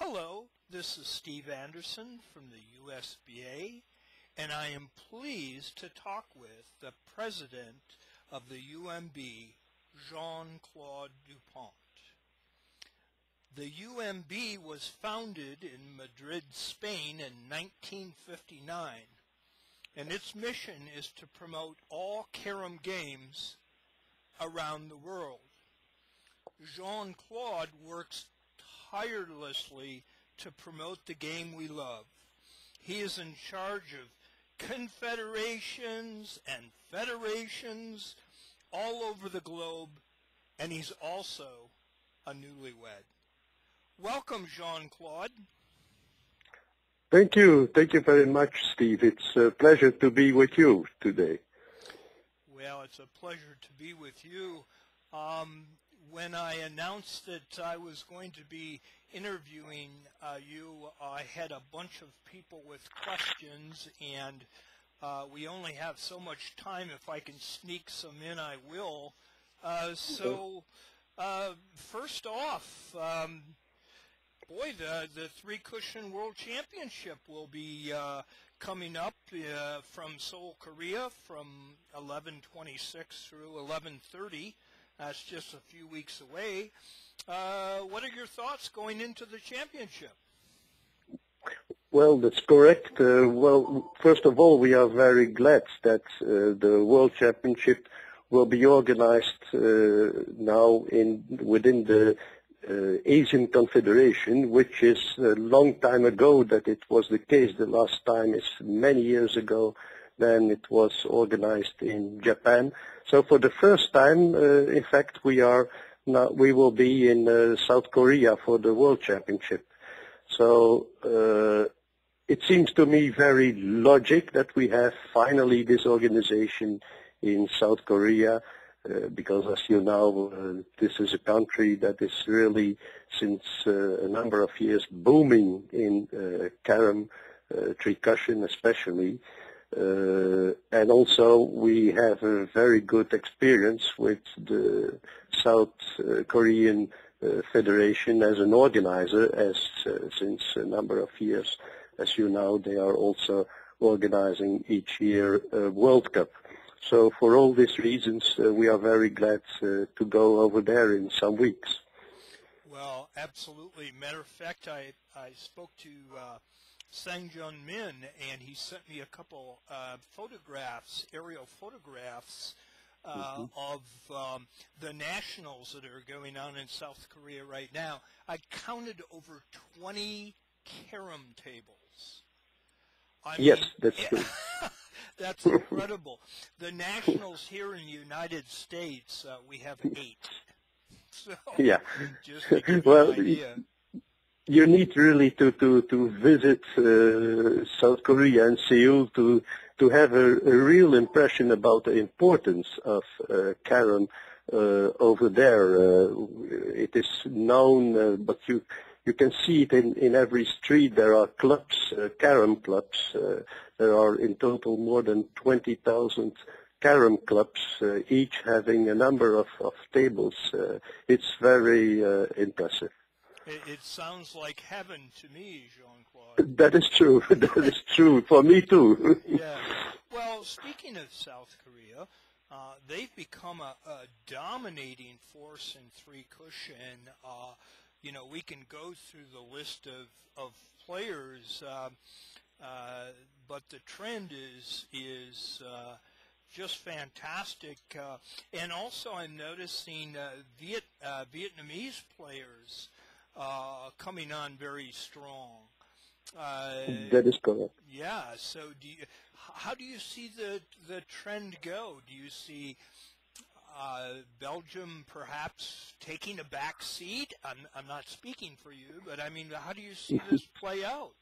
Hello, this is Steve Anderson from the USBA, and I am pleased to talk with the president of the UMB, Jean-Claude Dupont. The UMB was founded in Madrid, Spain in 1959, and its mission is to promote all carom games around the world. Jean-Claude works tirelessly to promote the game we love. He is in charge of confederations and federations all over the globe, and he's also a newlywed. Welcome, Jean-Claude. Thank you. Thank you very much, Steve. It's a pleasure to be with you today. Well, it's a pleasure to be with you. When I announced that I was going to be interviewing you, I had a bunch of people with questions, and we only have so much time. If I can sneak some in, I will. First off, boy, the three-cushion World Championship will be coming up from Seoul, Korea, from 11/26 through 11/30. That's just a few weeks away. What are your thoughts going into the championship? Well, that's correct. Well, first of all, we are very glad that the World Championship will be organized now within the Asian Confederation, which is a long time ago that it was the case. The last time is many years ago. Then it was organized in Japan. So for the first time, in fact, we will be in South Korea for the World Championship. So it seems to me very logic that we have finally this organization in South Korea, because as you know, this is a country that is really, since a number of years, booming in carom, three-cushion especially. And also we have a very good experience with the South Korean Federation as an organizer, as since a number of years, as you know, they are also organizing each year a World Cup. So for all these reasons, we are very glad to go over there in some weeks. Well, absolutely. Matter of fact, I spoke to Sang-Jun Min, and he sent me a couple photographs, aerial photographs of the nationals that are going on in South Korea right now. I counted over 20 carom tables. Yes, that's true. That's incredible. The nationals here in the United States, we have 8. So, yeah. Just to give you an idea. You need really to visit South Korea and Seoul to have a real impression about the importance of carom over there. It is known, but you can see it in every street. There are clubs, carom clubs. There are in total more than 20,000 carom clubs, each having a number of tables. It's very impressive. It sounds like heaven to me, Jean-Claude. That is true. That is true for me too. Yeah. Well, speaking of South Korea, they've become a dominating force in three-cushion. You know, we can go through the list of players, but the trend is just fantastic. And also, I'm noticing Vietnamese players coming on very strong. That is correct. Yeah. So, how do you see the trend go? Do you see Belgium perhaps taking a back seat? I'm not speaking for you, but I mean, how do you see this play out?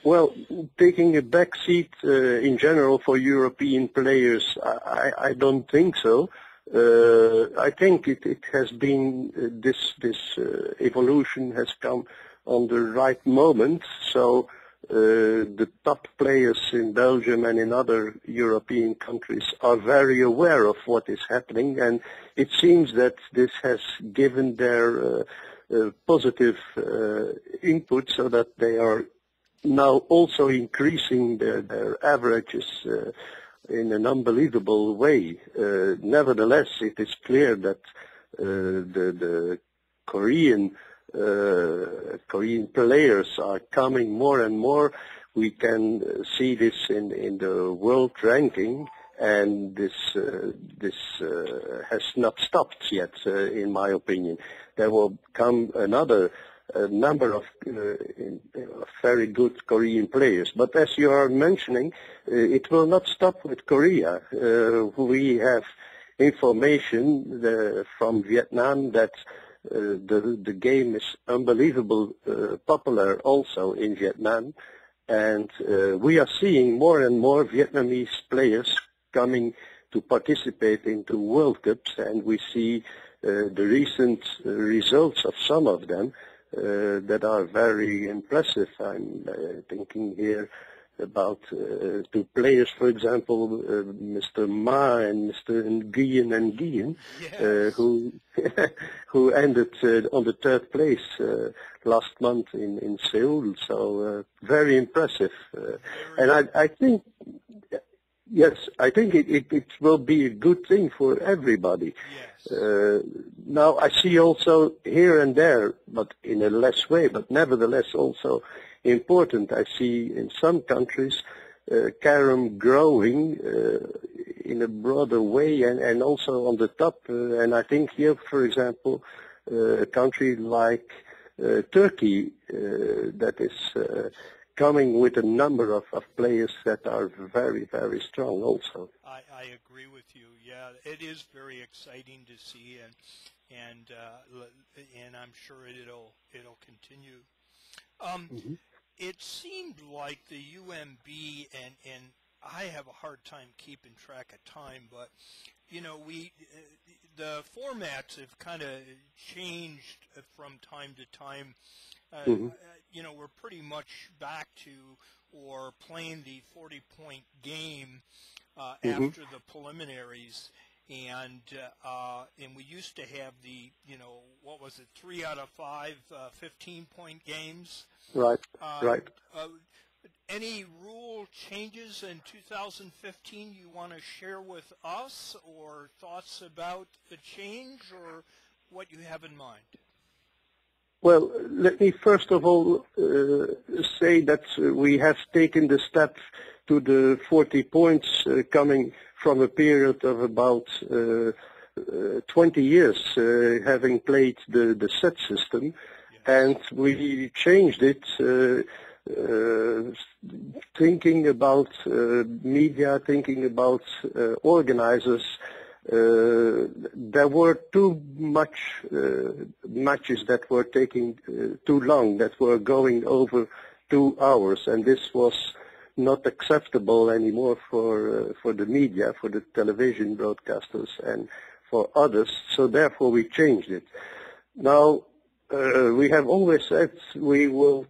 Well, taking a back seat in general for European players, I don't think so. I think it has been this evolution has come on the right moment. So the top players in Belgium and in other European countries are very aware of what is happening, and it seems that this has given their positive input, so that they are now also increasing their averages in an unbelievable way. Nevertheless, it is clear that the Korean players are coming more and more. We can see this in the world ranking, and this has not stopped yet, in my opinion. There will come another number of very good Korean players. But as you are mentioning, it will not stop with Korea. We have information from Vietnam that the game is unbelievable popular also in Vietnam, and we are seeing more and more Vietnamese players coming to participate into World Cups, and we see the recent results of some of them that are very impressive. I'm thinking here about two players, for example, Mr. Ma and Mr. Nguyen, Yes. who ended on the third place last month in Seoul. So very impressive. And I think, yes, I think it will be a good thing for everybody. Yes. Now I see also here and there, but in a less way, but nevertheless also important. I see in some countries carom growing in a broader way, and also on the top. And I think here, for example, a country like Turkey that is coming with a number of players that are very, very strong also. I agree with you. Yeah, it is very exciting to see, and I'm sure it'll continue. It seemed like the UMB, and I have a hard time keeping track of time, but you know, the formats have kind of changed from time to time. You know, we're pretty much back to or playing the 40-point game after the preliminaries, and we used to have the, you know, what was it, 3 out of 5 15-point games. Right, right. Any rule changes in 2015 you want to share with us, or thoughts about the change, or what you have in mind? Well, let me first of all say that we have taken the step to the 40 points coming from a period of about 20 years, having played the set system. Yes. And we changed it, thinking about media, thinking about organizers. There were too much matches that were taking too long, that were going over 2 hours, and this was not acceptable anymore for the media, for the television broadcasters, and for others. So therefore we changed it. Now we have always said we will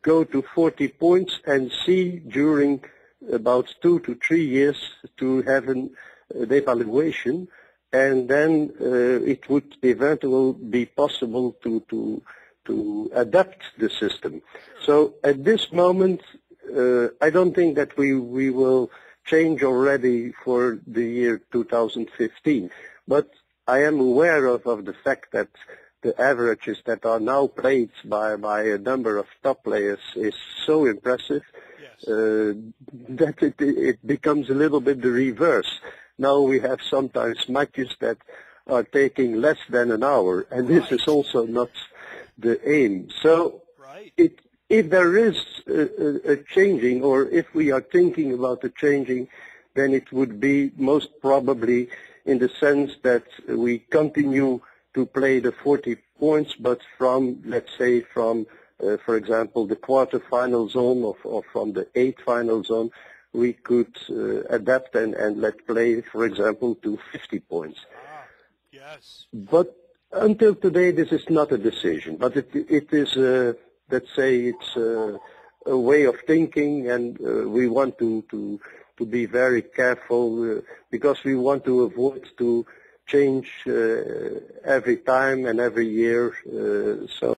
go to 40 points and see during about 2 to 3 years to have the evaluation, and then it would eventually be possible to adapt the system. So at this moment, I don't think that we will change already for the year 2015, but I am aware of the fact that the averages that are now played by a number of top players is so impressive. Yes. That it becomes a little bit the reverse. Now we have sometimes matches that are taking less than an hour, and this is also not the aim. So if there is a changing, or if we are thinking about the changing, then it would be most probably in the sense that we continue to play the 40 points, but from, let's say, from, for example, the quarterfinal zone or from the 8th final zone, we could adapt and let play, for example, to 50 points. Yes. But until today, this is not a decision, but it is, let's say, it's a way of thinking, and we want to be very careful because we want to avoid to change every time and every year. So